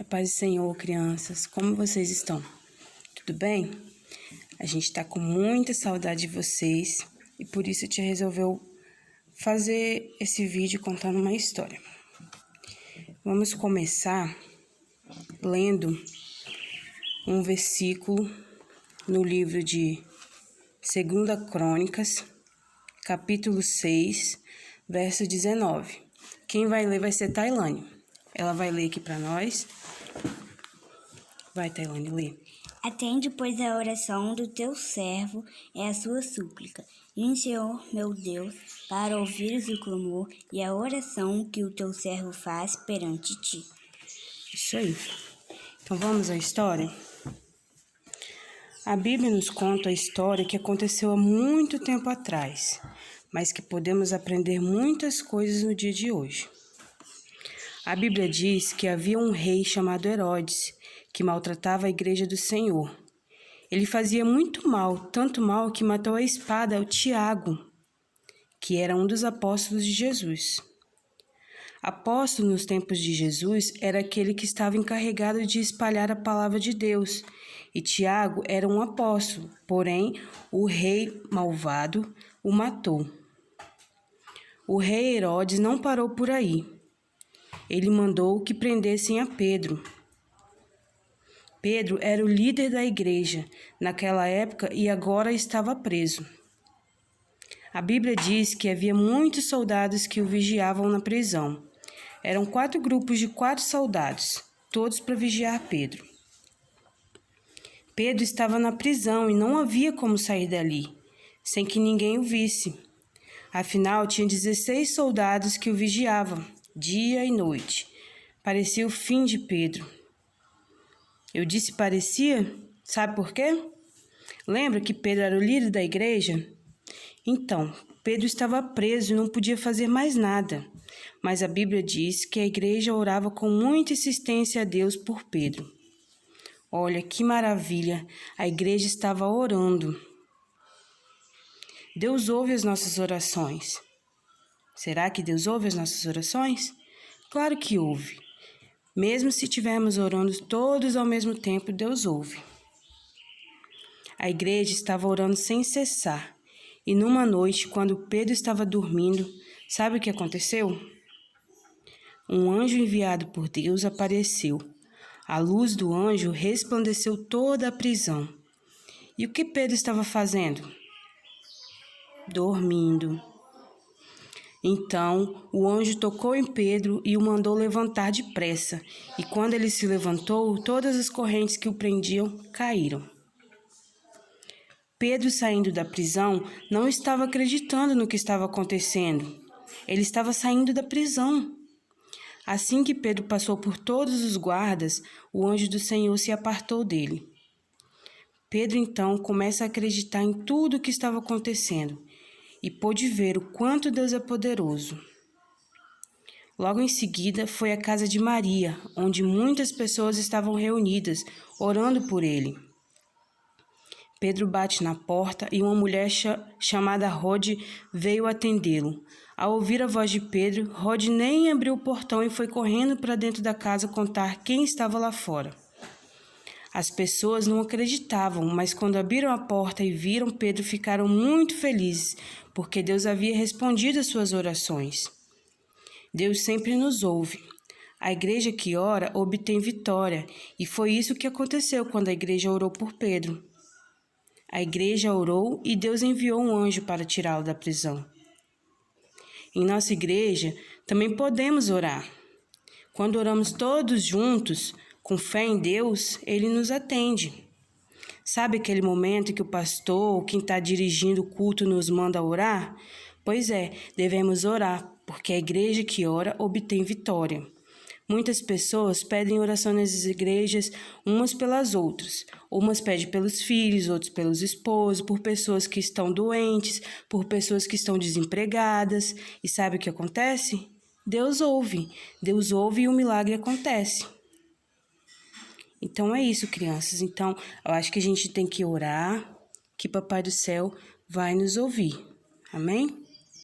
A paz do Senhor, crianças, como vocês estão? Tudo bem? A gente está com muita saudade de vocês e por isso a tia resolveu fazer esse vídeo contando uma história. Vamos começar lendo um versículo no livro de 2 Crônicas, capítulo 6, verso 19. Quem vai ler vai ser Tailane. Ela vai ler aqui para nós. Vai, Tailane, lê. Atende, pois, a oração do teu servo é a sua súplica. E, Senhor, meu Deus, para ouvires o clamor e a oração que o teu servo faz perante ti. Isso aí. Então vamos à história? A Bíblia nos conta a história que aconteceu há muito tempo atrás, mas que podemos aprender muitas coisas no dia de hoje. A Bíblia diz que havia um rei chamado Herodes, que maltratava a igreja do Senhor. Ele fazia muito mal, tanto mal que matou à espada o Tiago, que era um dos apóstolos de Jesus. Apóstolo nos tempos de Jesus era aquele que estava encarregado de espalhar a palavra de Deus, e Tiago era um apóstolo, porém o rei malvado o matou. O rei Herodes não parou por aí. Ele mandou que prendessem a Pedro. Pedro era o líder da igreja naquela época e agora estava preso. A Bíblia diz que havia muitos soldados que o vigiavam na prisão. Eram 4 grupos de 4 soldados, todos para vigiar Pedro. Pedro estava na prisão e não havia como sair dali, sem que ninguém o visse. Afinal, tinha 16 soldados que o vigiavam, dia e noite. Parecia o fim de Pedro. Eu disse parecia? Sabe por quê? Lembra que Pedro era o líder da igreja? Então, Pedro estava preso e não podia fazer mais nada. Mas a Bíblia diz que a igreja orava com muita insistência a Deus por Pedro. Olha que maravilha, a igreja estava orando. Deus ouve as nossas orações. Será que Deus ouve as nossas orações? Claro que ouve. Mesmo se estivermos orando todos ao mesmo tempo, Deus ouve. A igreja estava orando sem cessar. E numa noite, quando Pedro estava dormindo, sabe o que aconteceu? Um anjo enviado por Deus apareceu. A luz do anjo resplandeceu toda a prisão. E o que Pedro estava fazendo? Dormindo. Então, o anjo tocou em Pedro e o mandou levantar depressa. E quando ele se levantou, todas as correntes que o prendiam caíram. Pedro, saindo da prisão, não estava acreditando no que estava acontecendo. Ele estava saindo da prisão. Assim que Pedro passou por todos os guardas, o anjo do Senhor se apartou dele. Pedro, então, começa a acreditar em tudo o que estava acontecendo e pôde ver o quanto Deus é poderoso. Logo em seguida, foi à casa de Maria, onde muitas pessoas estavam reunidas, orando por ele. Pedro bate na porta e uma mulher chamada Rode veio atendê-lo. Ao ouvir a voz de Pedro, Rode nem abriu o portão e foi correndo para dentro da casa contar quem estava lá fora. As pessoas não acreditavam, mas quando abriram a porta e viram Pedro, ficaram muito felizes, porque Deus havia respondido às suas orações. Deus sempre nos ouve. A igreja que ora obtém vitória, e foi isso que aconteceu quando a igreja orou por Pedro. A igreja orou e Deus enviou um anjo para tirá-lo da prisão. Em nossa igreja, também podemos orar. Quando oramos todos juntos, com fé em Deus, Ele nos atende. Sabe aquele momento que o pastor ou quem está dirigindo o culto nos manda orar? Pois é, devemos orar, porque a igreja que ora obtém vitória. Muitas pessoas pedem oração nas igrejas umas pelas outras. Umas pedem pelos filhos, outros pelos esposos, por pessoas que estão doentes, por pessoas que estão desempregadas. E sabe o que acontece? Deus ouve e o milagre acontece. Então é isso, crianças. Então, eu acho que a gente tem que orar, que Papai do Céu vai nos ouvir. Amém?